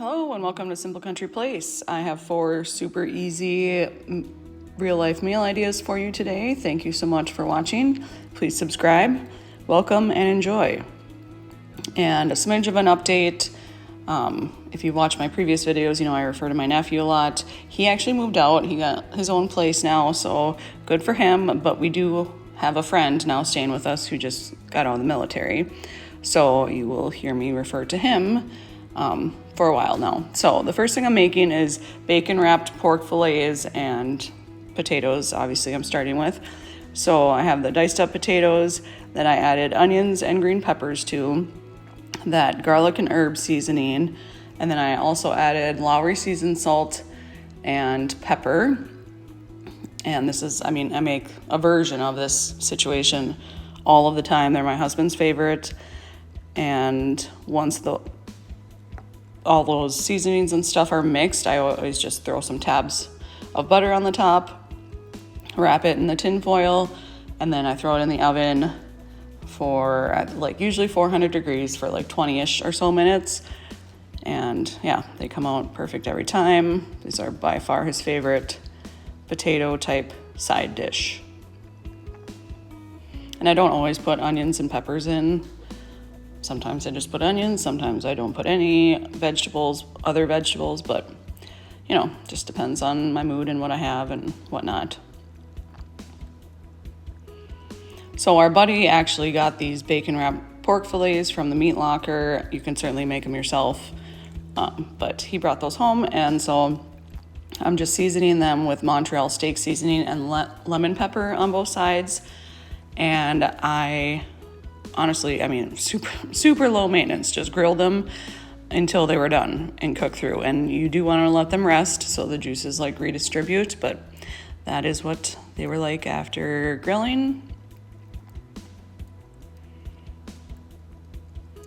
Hello and welcome to Simple Country Place. I have 4 super easy real-life meal ideas for you today. Thank you so much for watching. Please subscribe, welcome, and enjoy. And a smidge of an update. If you watch my previous videos, you know I refer to my nephew a lot. He actually moved out. He got his own place now, so good for him. But we do have a friend now staying with us who just got out of the military. So you will hear me refer to him for a while now. So the first thing I'm making is bacon wrapped pork fillets and potatoes. Obviously I'm starting with. So I have the diced up potatoes that I added onions and green peppers to, that garlic and herb seasoning, and then I also added Lowry seasoned salt and pepper. And this is, I make a version of this situation all of the time. They're my husband's favorite. And once all those seasonings and stuff are mixed, I always just throw some tabs of butter on the top, wrap it in the tin foil, and then I throw it in the oven for usually 400 degrees for 20-ish or so minutes. And yeah, they come out perfect every time. These are by far his favorite potato type side dish. And I don't always put onions and peppers in. Sometimes I just put onions, sometimes I don't put any other vegetables, but just depends on my mood and what I have and whatnot. So our buddy actually got these bacon wrapped pork fillets from the meat locker. You can certainly make them yourself, but he brought those home, and so I'm just seasoning them with Montreal steak seasoning and lemon pepper on both sides. And I honestly, super low maintenance. Just grilled them until they were done and cooked through. And you do want to let them rest so the juices redistribute, but that is what they were like after grilling.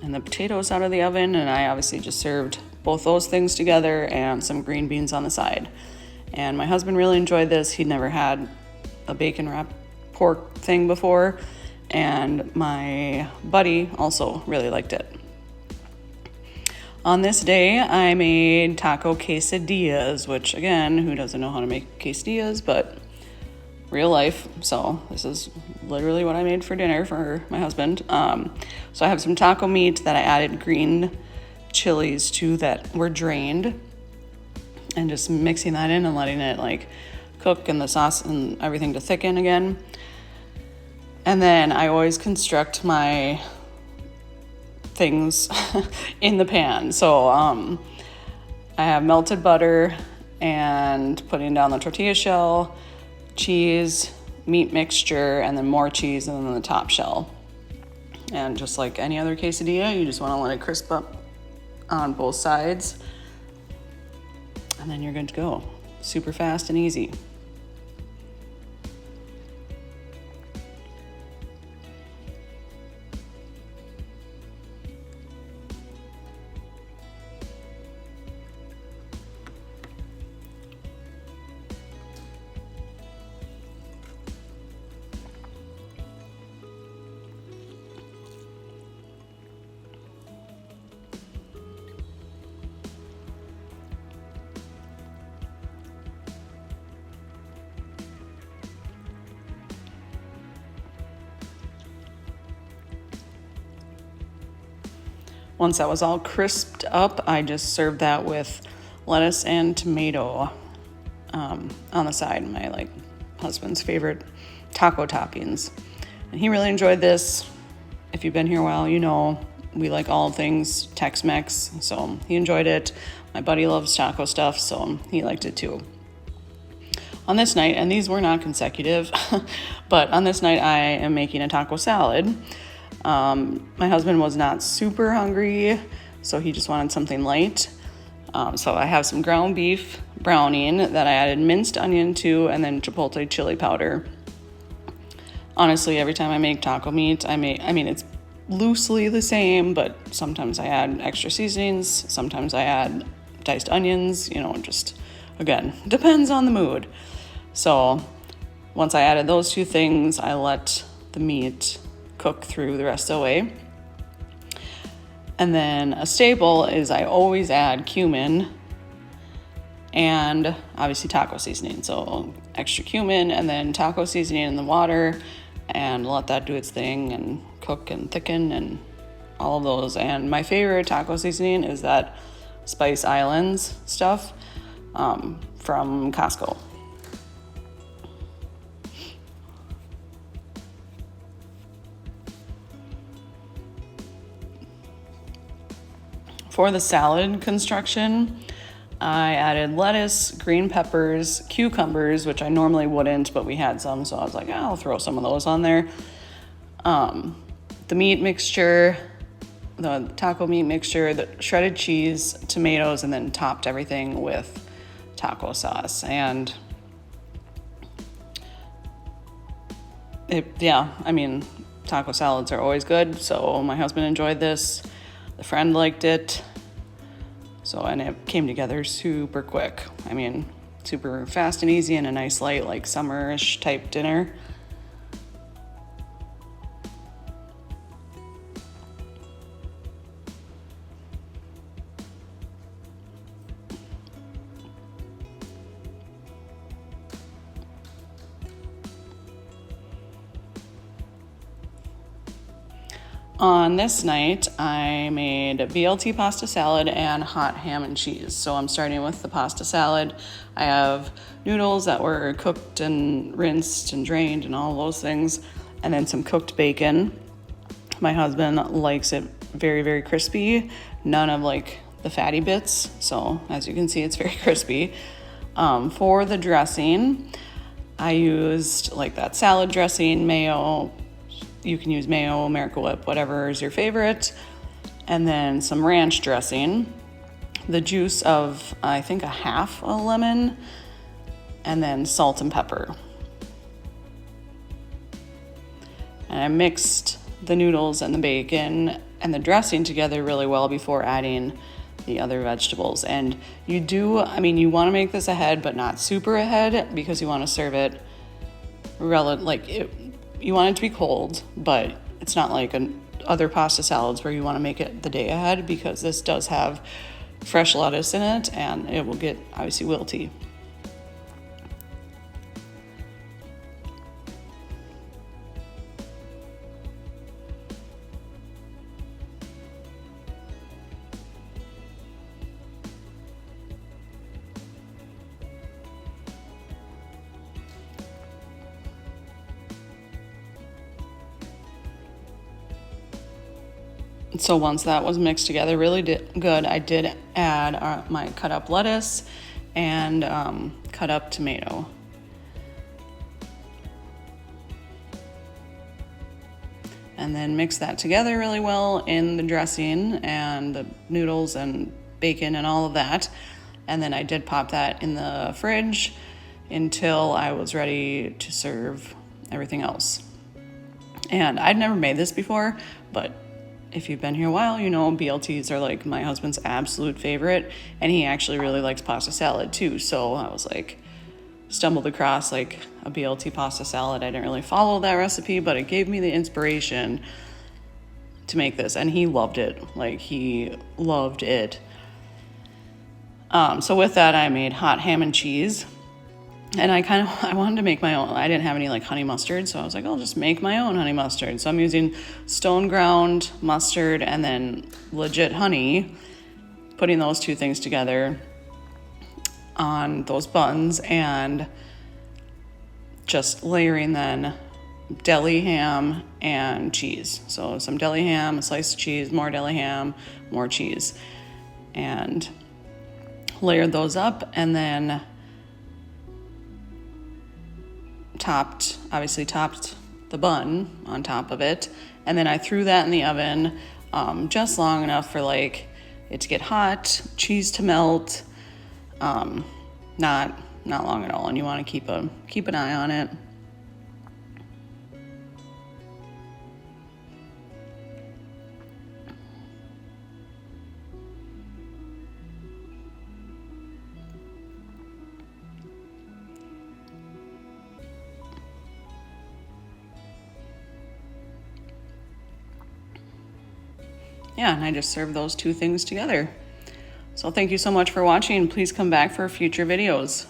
And the potatoes out of the oven, and I obviously just served both those things together and some green beans on the side. And my husband really enjoyed this. He'd never had a bacon wrapped pork thing before, and my buddy also really liked it. On this day, I made taco quesadillas, which again, who doesn't know how to make quesadillas, but real life. So this is literally what I made for dinner for my husband. So I have some taco meat that I added green chilies to that were drained, and just mixing that in and letting it cook and the sauce and everything to thicken again. And then I always construct my things in the pan. So I have melted butter and putting down the tortilla shell, cheese, meat mixture, and then more cheese, and then the top shell. And just like any other quesadilla, you just want to let it crisp up on both sides, and then you're good to go. Super fast and easy. Once that was all crisped up, I just served that with lettuce and tomato on the side, my husband's favorite taco toppings. And he really enjoyed this. If you've been here a while, you know we like all things Tex-Mex, so he enjoyed it. My buddy loves taco stuff, so he liked it too. On this night, and these were not consecutive, but on this night I am making a taco salad. My husband was not super hungry, so he just wanted something light. So I have some ground beef browning that I added minced onion to, and then chipotle chili powder. Honestly, every time I make taco meat, it's loosely the same, but sometimes I add extra seasonings, sometimes I add diced onions, just, again, depends on the mood. So once I added those two things, I let the meat cook through the rest of the way. And then a staple is I always add cumin and obviously taco seasoning. So extra cumin and then taco seasoning in the water and let that do its thing and cook and thicken and all of those. And my favorite taco seasoning is that Spice Islands stuff from Costco. For the salad construction, I added lettuce, green peppers, cucumbers, which I normally wouldn't, but we had some, so I was like, I'll throw some of those on there. The meat mixture, the taco meat mixture, the shredded cheese, tomatoes, and then topped everything with taco sauce. And taco salads are always good, so my husband enjoyed this. The friend liked it. So, and it came together super quick. I mean, super fast and easy and a nice light, like summer-ish type dinner. On this night, I made BLT pasta salad and hot ham and cheese. So I'm starting with the pasta salad. I have noodles that were cooked and rinsed and drained and all those things, and then some cooked bacon. My husband likes it very, very crispy, none of like the fatty bits. So as you can see, it's very crispy. For the dressing, I used like that salad dressing, mayo. You can use mayo, Miracle Whip, whatever is your favorite. And then some ranch dressing, the juice of, I think, a half a lemon, and then salt and pepper. And I mixed the noodles and the bacon and the dressing together really well before adding the other vegetables. And you want to make this ahead, but not super ahead, because you want to serve it you want it to be cold, but it's not like other pasta salads where you want to make it the day ahead, because this does have fresh lettuce in it and it will get obviously wilty. So once that was mixed together really good, I did add my cut up lettuce and cut up tomato. And then mix that together really well in the dressing and the noodles and bacon and all of that. And then I did pop that in the fridge until I was ready to serve everything else. And I'd never made this before, but if you've been here a while, you know BLTs are like my husband's absolute favorite, and he actually really likes pasta salad too. So I was like, stumbled across like a BLT pasta salad. I didn't really follow that recipe, but it gave me the inspiration to make this, and he loved it. Like, he loved it. So with that, I made hot ham and cheese. And I wanted to make my own. I didn't have any like honey mustard, so I was like, I'll just make my own honey mustard. So I'm using stone ground mustard and then legit honey, putting those two things together on those buns and just layering then deli ham and cheese. So some deli ham, a slice of cheese, more deli ham, more cheese, and layered those up, and then topped the bun on top of it, and then I threw that in the oven just long enough for like it to get hot, cheese to melt, not long at all, and you want to keep an eye on it. yeah, and I just serve those two things together. So thank you so much for watching. Please come back for future videos.